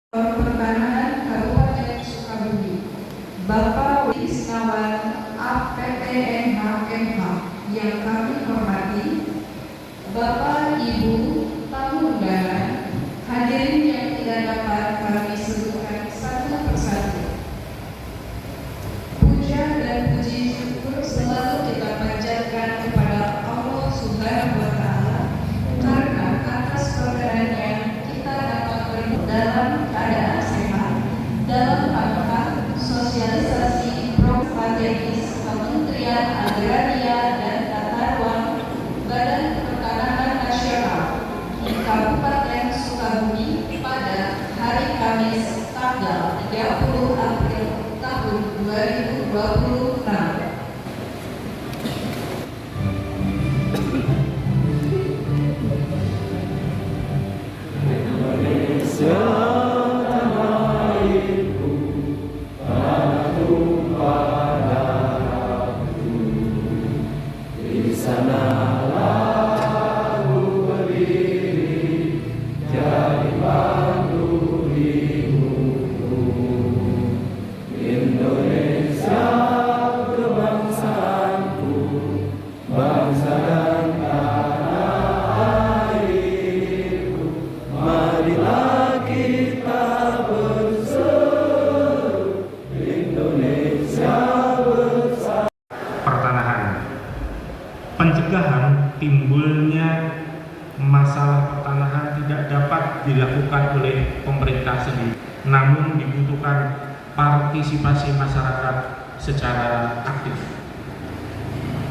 Pertanahan Kabupaten Sukabumi, Bapak Wisnawan APTNH MH yang kami hormati, Bapak Ibu tamu undangan, hadirin yang tidak dapat kami sebutkan satu persatu. Puja dan puji syukur selalu kita panjatkan kepada Allah Subhanahu wa Ta'ala karena atas perkenaannya kita dapat berada dalam keadaan sehat dalam rangka sosialisasi program strategis Kementerian Agraria dan Tata Ruang Badan Pertanahan Nasional di Kabupaten Sukabumi pada hari Kamis tanggal 30 April tahun 2026. Pencegahan timbulnya masalah pertanahan tidak dapat dilakukan oleh pemerintah sendiri, namun dibutuhkan partisipasi masyarakat secara aktif.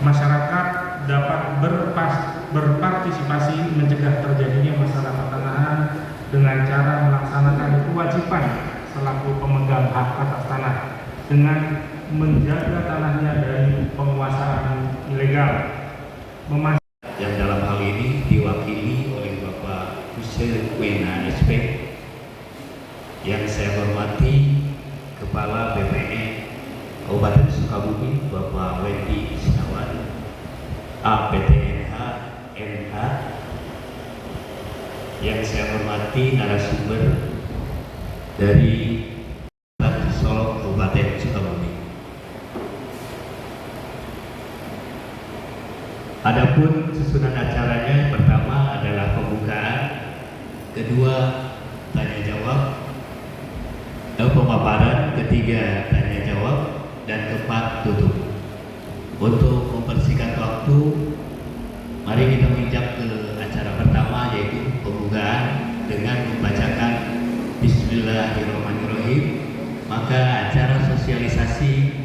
Masyarakat dapat berpartisipasi mencegah terjadinya masalah pertanahan dengan cara melaksanakan kewajiban selaku pemegang hak atas tanah dengan menjaga tanahnya dari penguasaan ilegal. Yang dalam hal ini diwakili oleh Bapak Hussein Wena SP, yang saya hormati Kepala BPN Kabupaten Sukabumi Bapak Wendy Wisnawan APTNH MH, yang saya hormati narasumber dari Solo Kabupaten Sukabumi. Adapun susunan acaranya, pertama adalah pembukaan, kedua tanya jawab, pemaparan, ketiga tanya jawab, dan keempat tutup. Untuk mempersingkat waktu, mari kita menginjak ke acara pertama, yaitu pembukaan dengan membacakan Bismillahirrahmanirrahim. Maka acara sosialisasi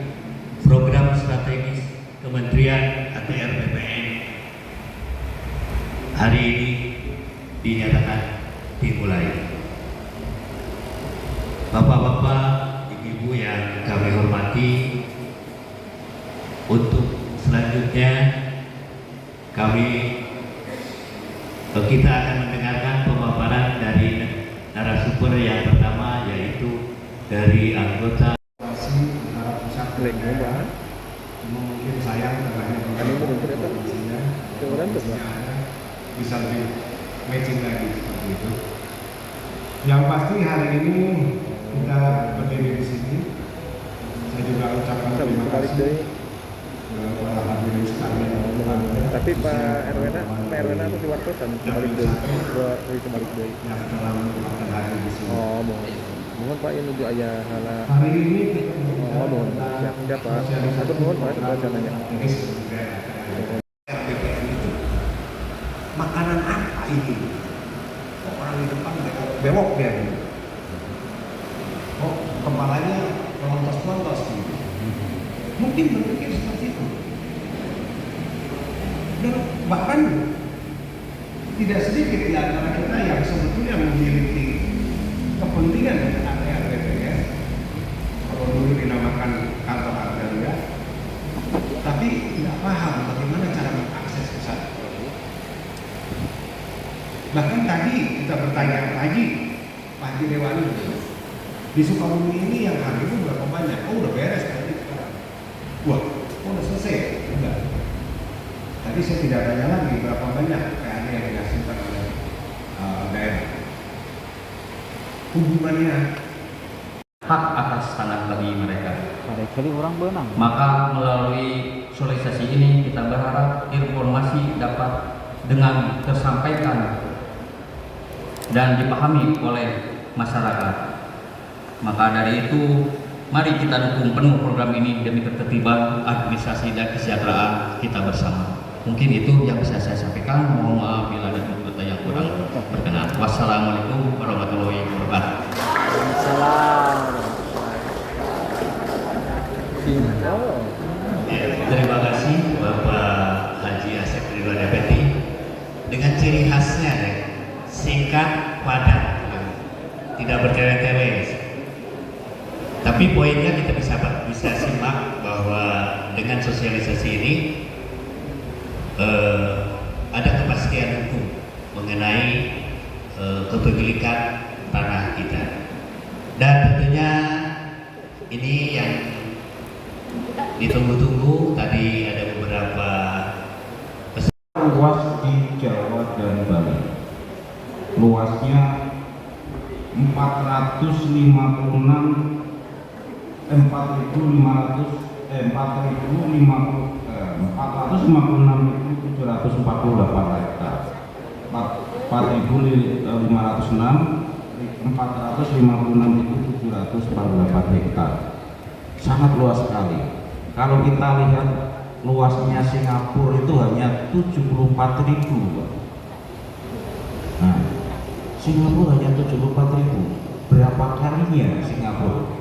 program strategis Kementerian ATR BPN hari ini dinyatakan dimulai. Bapak-bapak, ibu-ibu yang kami hormati, untuk selanjutnya kita akan mendengarkan pemaparan dari narasumber yang pertama, yaitu dari anggota mungkin sayang karena informasinya bisa lebih matching lagi seperti itu. Yang pasti hari ini kita berdiri di sini, saya juga ucapkan terima kasih kepada hadirin sekalian. Tapi Pak Erwena itu diwakilkan kembali dari yang telah menyempatkan hadir di sini. Oh, mohon Pak ini juga ayah hala. Hari ini mohon siap Pak. Atur mohon Pak wacana. RPPN itu makanan apa ini? Kok orang di depan bewok dia gitu. Kok kepalanya lontos-lontos gitu. Mungkin berpikir seperti itu. Dan bahkan tidak sedikit di antara kita yang sebetulnya memiliki kepentingan dengan ATR BPN, kalau dulu dinamakan kantor agraria, tapi tidak paham bagaimana cara mengakses ke sana. Bahkan tadi kita bertanya lagi Pak Haji Dewani, di Sukabumi ini yang hadir itu berapa banyak? Oh udah beres tadi sekarang. Wah, udah selesai? Enggak. Tadi saya tidak tanya lagi berapa banyak PAD yang dihasilkan oleh daerah. hubungannya hak atas tanah bagi mereka. Ada kali orang benang. Maka melalui sosialisasi ini kita berharap informasi dapat dengan tersampaikan dan dipahami oleh masyarakat. Maka dari itu, mari kita dukung penuh program ini demi ketertiban, administrasi dan kesejahteraan kita bersama. Mungkin itu yang bisa saya sampaikan. Mohon maaf bila ada kata yang kurang berkenan. Wassalamualaikum warahmatullahi wabarakatuh. Salam. Terima kasih Bapak Haji Asep Ridwan Effendi dengan ciri khasnya ya, singkat, padat, tidak bertele-tele. Tapi poinnya kita bisa simak bahwa dengan sosialisasi ini ada kepastian hukum mengenai kepemilikan tanah kita, dan tentunya ini yang ditunggu-tunggu. Tadi ada beberapa luas di Jawa dan Bali. Luasnya 456.748 hektar. 456.748 hektar. Sangat luas sekali. Kalau kita lihat luasnya Singapura itu hanya 74.000. Nah, Singapura hanya 74.000. Berapa kalinya Singapura?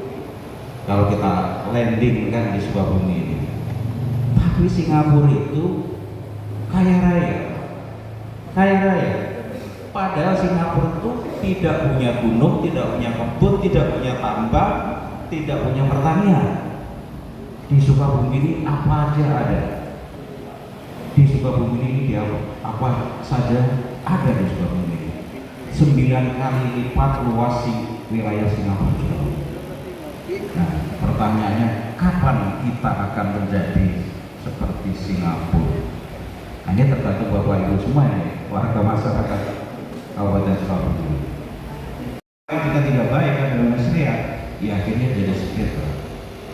Kalau kita landing kan di Sukabumi ini. Tapi Singapura itu kaya raya. Kaya raya. Padahal Singapura itu tidak punya gunung, tidak punya kebun, tidak punya tambang, tidak punya pertanian. Di Sukabumi ini apa aja ada. Di Sukabumi ini dia apa saja ada di Sukabumi ini. 9 kali lipat luas wilayah Singapura juga. Nah, pertanyaannya kapan kita akan menjadi seperti Singapura? Hanya tergantung Bapak Ibu semua ya, warga masyarakat Kabupaten Sukabumi. Kita tidak baik dalam masyarakat, ya akhirnya jadi sekitar.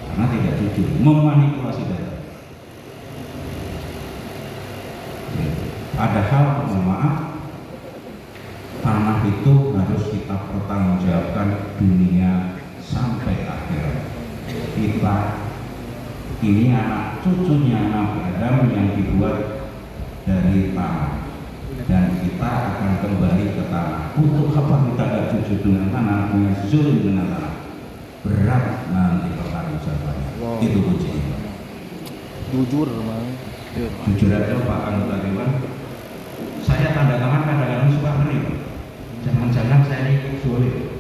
Karena tidak jujur, memanipulasi data. Padahal, mohon maaf, tanah itu harus kita pertanggungjawabkan dunia sampai akhir. Kita ini anak cucunya Nabi Adam yang dibuat dari tanah, dan kita akan kembali ke tanah. Untuk apa kita tidak jujur dengan tanah, punya zulim dengan tanah? Berat nanti pertanggungjawabannya. Wow. Itu kuncinya. Jujur, Bang. Jujur aja Pak Anggota Dewan. Saya tanda tangan kadang-kadang suka ngeri. Jangan-jangan saya ini zulim.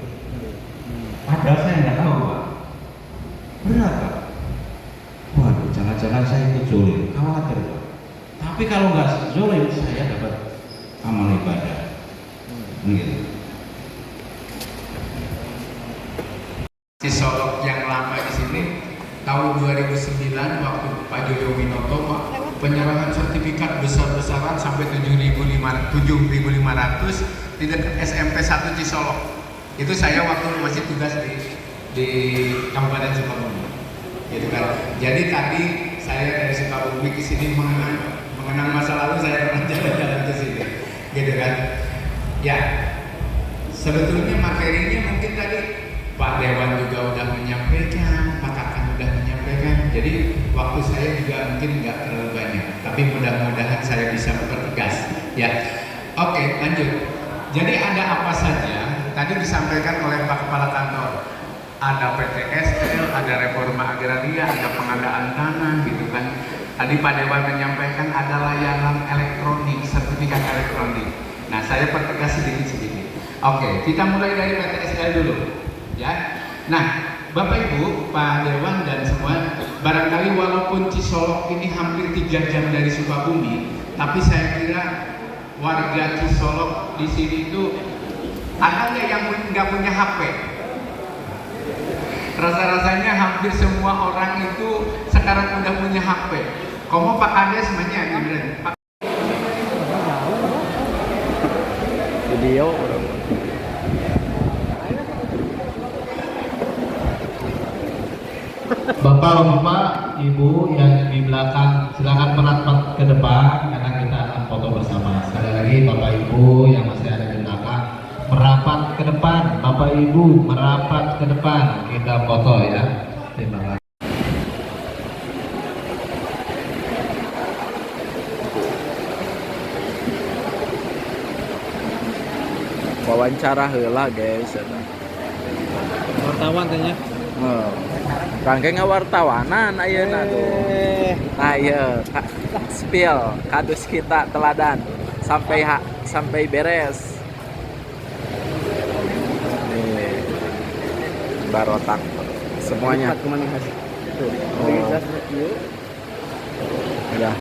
Padahal saya nggak tahu Pak. Berat Pak. Waduh, jangan-jangan saya itu zulim. Khawatir Pak. Tapi kalau nggak zulim, saya dapat amal ibadah. Gitu. Cisolok yang lama di sini tahun 2009 waktu Pak Joyo Winoto penyerahan sertifikat besar-besaran sampai 7.500 di dekat SMP 1 Cisolok. Itu saya waktu masih tugas di Kabupaten Sukabumi, gitu kan. Jadi tadi saya dari Sukabumi ke sini mengenang masa lalu, saya pernah jalan-jalan ke sini, gitu kan. Ya, sebetulnya materinya mungkin tadi Pak Dewan juga udah menyampaikan, Pak Kakang udah menyampaikan. Jadi waktu saya juga mungkin nggak terlalu banyak, tapi mudah-mudahan saya bisa mempertegas. Ya, oke, lanjut. Jadi ada apa saja? Tadi disampaikan oleh Pak Kepala Kantor. Ada PTSL, ada reforma agraria, ada pengadaan tanah, gitu kan. Tadi Pak Dewan menyampaikan ada layanan elektronik, sertifikat elektronik. Nah, saya pertegas sedikit-sedikit. Oke, kita mulai dari PTSL dulu. Ya, nah Bapak Ibu, Pak Dewan dan semua, barangkali walaupun Cisolok ini hampir 3 jam dari Sukabumi, tapi saya kira warga Cisolok di sini itu ada nggak yang nggak punya HP? Rasa-rasanya hampir semua orang itu sekarang udah punya HP. Komo Pak Kades semuanya gimana? Video. Bapak-bapak, Ibu yang di belakang, silakan merapat ke depan karena kita akan foto bersama. Sekali lagi Bapak Ibu yang masih ada di belakang, merapat ke depan. Bapak Ibu merapat ke depan, kita foto ya. Terima kasih. Wawancara heula guys. Wartawan tanya. Rangke ngawartawanan ayeuna tuh. Nah ieu spill kadus kita teladan sampai beres. Nih. Barotak semuanya. Kemana Mas? Tuh. Oh. Udah. Udah.